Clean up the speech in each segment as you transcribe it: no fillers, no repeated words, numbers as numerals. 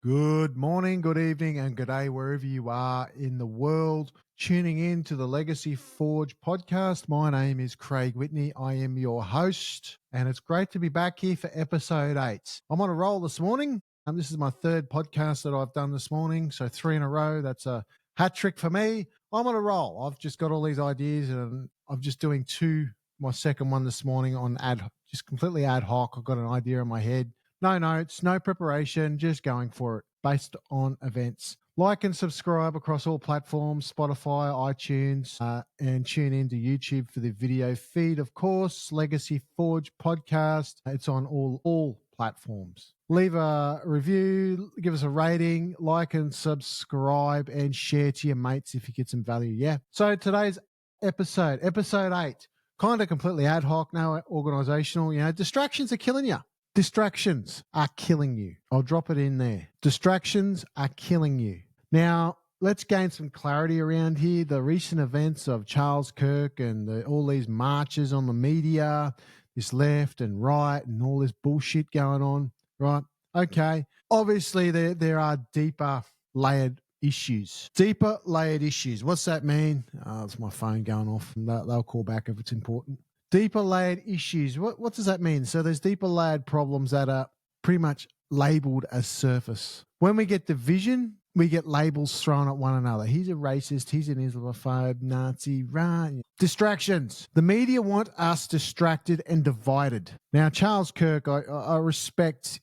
Good morning, good evening, and good day, wherever you are in the world. Tuning in to the Legacy Forge podcast. My name is Craig Whitney. I am your host, and it's great to be back here for episode 8. I'm on a roll this morning. This is my third podcast that I've done this morning, so 3 in a row. That's a hat trick for me. I'm on a roll. I've just got all these ideas, and I'm just doing my second one this morning on just completely ad hoc. I've got an idea in my head. No notes, no preparation, just going for it based on events. Like and subscribe across all platforms, Spotify, iTunes, and tune into YouTube for the video feed, of course. Legacy Forge podcast. It's on all platforms. Leave a review, give us a rating, like and subscribe, and share to your mates if you get some value. Yeah. So today's episode 8, kind of completely ad hoc, no organizational. Distractions are killing you. Distractions are killing you. I'll drop it in there. Distractions are killing you. Now, let's gain some clarity around here. The recent events of Charles Kirk and all these marches on the media, this left and right and all this bullshit going on, right? Okay. Obviously, there are deeper layered issues. Deeper layered issues. What's that mean? It's my phone going off. They'll call back if it's important. Deeper layered issues. What does that mean? So there's deeper layered problems that are pretty much labeled as surface. When we get division, we get labels thrown at one another. He's a racist. He's an Islamophobe, Nazi, right? Distractions. The media want us distracted and divided. Now, Charles Kirk, I respect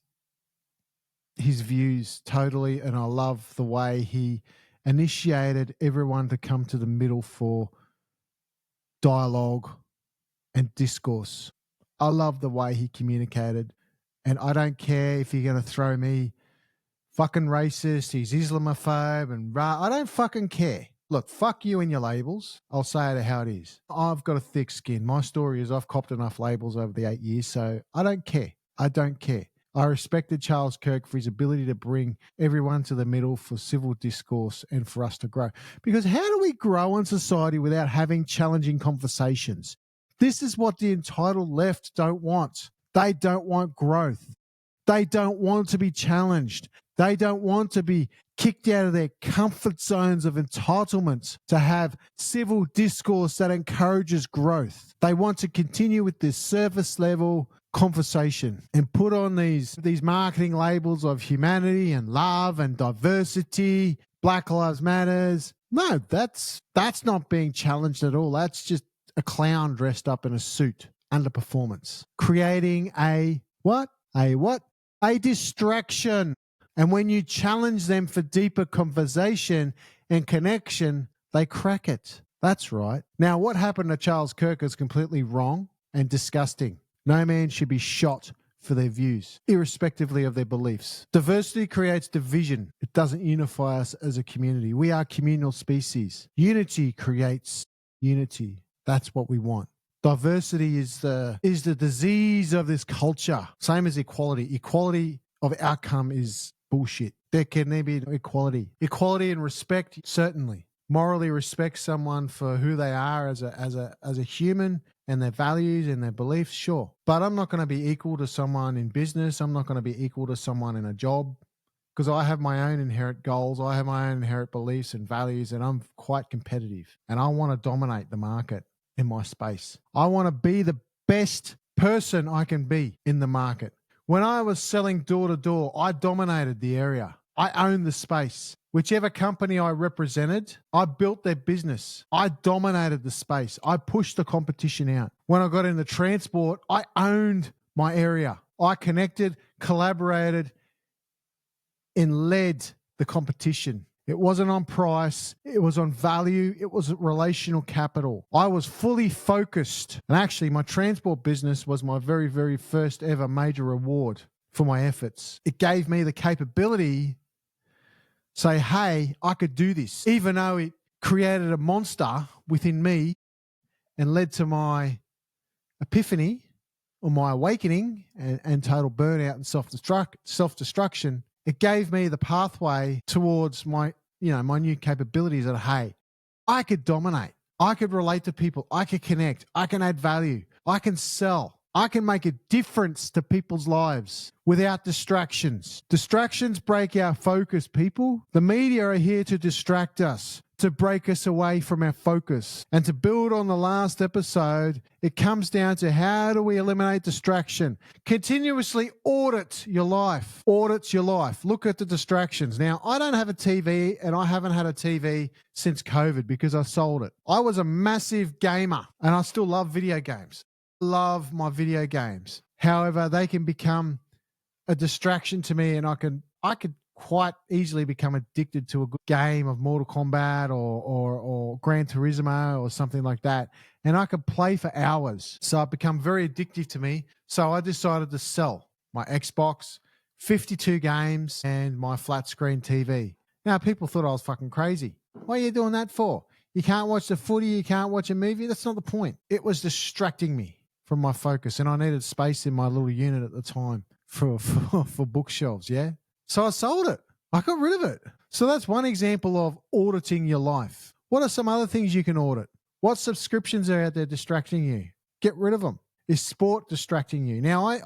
his views totally, and I love the way he initiated everyone to come to the middle for dialogue and discourse. I love the way he communicated, and I don't care if you're going to throw me fucking racist, he's Islamophobe, and I don't fucking care. Look, fuck you and your labels. I'll say it how it is. I've got a thick skin. My story is I've copped enough labels over the 8 years, so I don't care. I don't care. I respected Charles Kirk for his ability to bring everyone to the middle for civil discourse and for us to grow. Because how do we grow in society without having challenging conversations? This is what the entitled left don't want. They don't want growth. They don't want to be challenged. They don't want to be kicked out of their comfort zones of entitlement to have civil discourse that encourages growth. They want to continue with this surface level conversation and put on these marketing labels of humanity and love and diversity, Black Lives Matters. No, that's not being challenged at all. That's just a clown dressed up in a suit, underperformance, creating a what? A distraction. And when you challenge them for deeper conversation and connection, they crack it. That's right. Now, what happened to Charles Kirk is completely wrong and disgusting. No man should be shot for their views, irrespectively of their beliefs. Diversity creates division. It doesn't unify us as a community. We are communal species. Unity creates unity. That's what we want. Diversity is the disease of this culture. Same as equality. Equality of outcome is bullshit. There can never be equality. Equality and respect, certainly. Morally respect someone for who they are as a human and their values and their beliefs, sure. But I'm not going to be equal to someone in business. I'm not going to be equal to someone in a job because I have my own inherent goals. I have my own inherent beliefs and values, and I'm quite competitive. And I want to dominate the market in my space. I want to be the best person I can be in the market. When I was selling door to door, I dominated the area. I owned the space. Whichever company I represented, I built their business. I dominated the space. I pushed the competition out. When I got into transport, I owned my area. I connected, collaborated, and led the competition. It wasn't on price. It was on value. It was relational capital. I was fully focused. And actually, my transport business was my very, very first ever major reward for my efforts. It gave me the capability to say, hey, I could do this, even though it created a monster within me and led to my epiphany or my awakening and total burnout and self-destruction. It gave me the pathway towards my new capabilities that, hey, I could dominate. I could relate to people. I could connect. I can add value. I can sell. I can make a difference to people's lives without distractions. Distractions break our focus, people. The media are here to distract us, to break us away from our focus. And to build on the last episode, it comes down to how do we eliminate distraction? Continuously audit your life. Audit your life. Look at the distractions. Now, I don't have a TV, and I haven't had a TV since COVID because I sold it. I was a massive gamer, and I still love video games. Love my video games. However, they can become a distraction to me, and I could quite easily become addicted to a good game of Mortal Kombat or Gran Turismo or something like that, and I could play for hours. So it become very addictive to me. So I decided to sell my Xbox, 52 games, and my flat screen TV. Now, people thought I was fucking crazy. What are you doing that for? You can't watch the footy, you can't watch a movie. That's not the point. It was distracting me from my focus, and I needed space in my little unit at the time for bookshelves, yeah? So I sold it. I got rid of it. So that's one example of auditing your life. What are some other things you can audit? What subscriptions are out there distracting you? Get rid of them. Is sport distracting you? Now,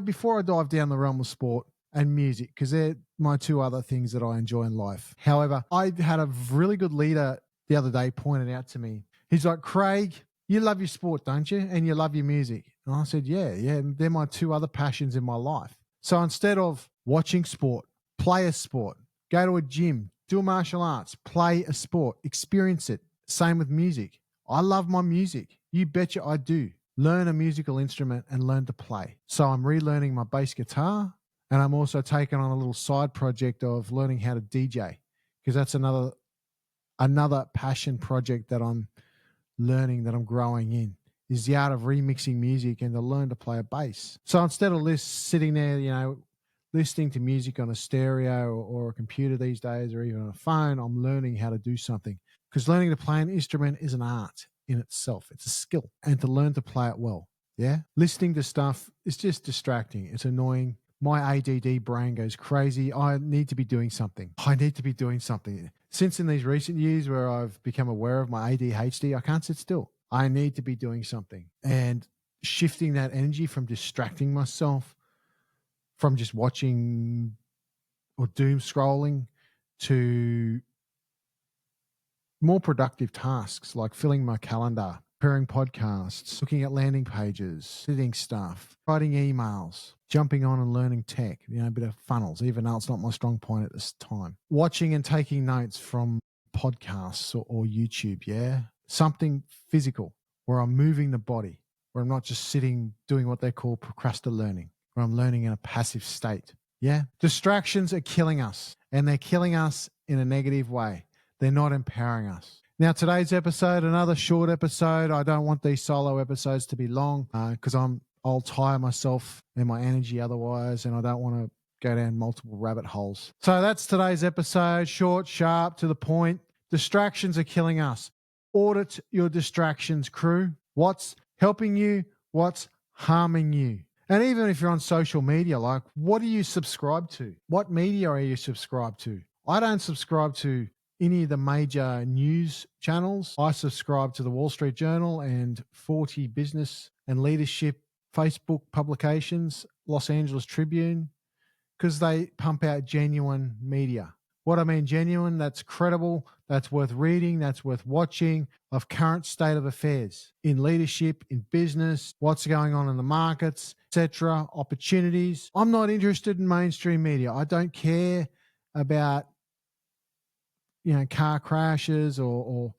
before I dive down the realm of sport and music, because they're my two other things that I enjoy in life. However, I had a really good leader the other day pointed out to me. He's like, Craig, you love your sport, don't you? And you love your music. And I said, yeah, they're my two other passions in my life. So instead of watching sport, play a sport, go to a gym, do martial arts, play a sport, experience it. Same with music. I love my music. You betcha I do. Learn a musical instrument and learn to play. So I'm relearning my bass guitar, and I'm also taking on a little side project of learning how to DJ, because that's another passion project that I'm learning, that I'm growing in, is the art of remixing music and to learn to play a bass. So instead of sitting there, listening to music on a stereo or a computer these days, or even on a phone, I'm learning how to do something, because learning to play an instrument is an art in itself. It's a skill, and to learn to play it well. Yeah. Listening to stuff is just distracting. It's annoying. My ADD brain goes crazy. I need to be doing something. Since in these recent years where I've become aware of my ADHD, I can't sit still. I need to be doing something, and shifting that energy from distracting myself from just watching or doom scrolling to more productive tasks like filling my calendar, preparing podcasts, looking at landing pages, editing stuff, writing emails, jumping on and learning tech, a bit of funnels, even though it's not my strong point at this time. Watching and taking notes from podcasts or YouTube, yeah? Something physical where I'm moving the body, where I'm not just sitting doing what they call procrastinating learning, where I'm learning in a passive state. Yeah? Distractions are killing us, and they're killing us in a negative way. They're not empowering us. Now, today's episode, another short episode. I don't want these solo episodes to be long because I'll tire myself and my energy otherwise, and I don't want to go down multiple rabbit holes. So that's today's episode. Short, sharp, to the point. Distractions are killing us. Audit your distractions, crew. What's helping you? What's harming you? And even if you're on social media, like, what do you subscribe to? What media are you subscribed to? I don't subscribe to any of the major news channels. I subscribe to the Wall Street Journal and 40 business and leadership Facebook publications, Los Angeles Tribune, because they pump out genuine media. What I mean genuine, that's credible, that's worth reading, that's worth watching, of current state of affairs in leadership, in business, what's going on in the markets, etc., opportunities. I'm not interested in mainstream media. I don't care about car crashes or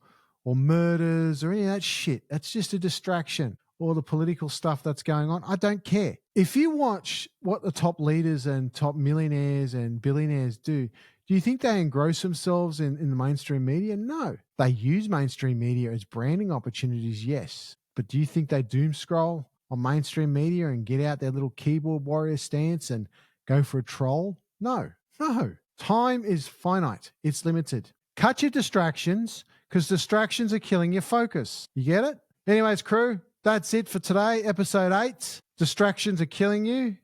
murders or any of that shit. That's just a distraction. Or the political stuff that's going on. I don't care. If you watch what the top leaders and top millionaires and billionaires do you think they engross themselves in the mainstream media? No. They use mainstream media as branding opportunities, yes. But do you think they doom scroll on mainstream media and get out their little keyboard warrior stance and go for a troll? No. Time is finite. It's limited. Cut your distractions, because distractions are killing your focus. You get it? Anyways, crew, that's it for today, episode 8. Distractions are killing you.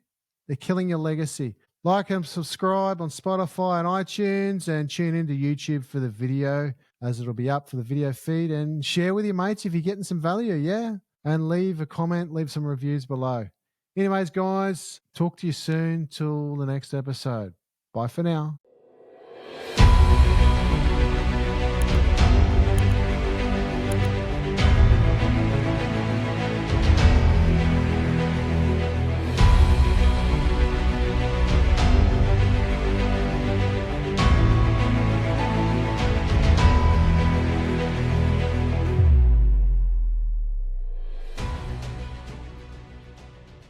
They're killing your legacy. Like and subscribe on Spotify and iTunes, and tune into YouTube for the video, as it'll be up for the video feed, and share with your mates if you're getting some value, yeah? and leave a comment, leave some reviews below. Anyways, guys, talk to you soon till the next episode. Bye for now.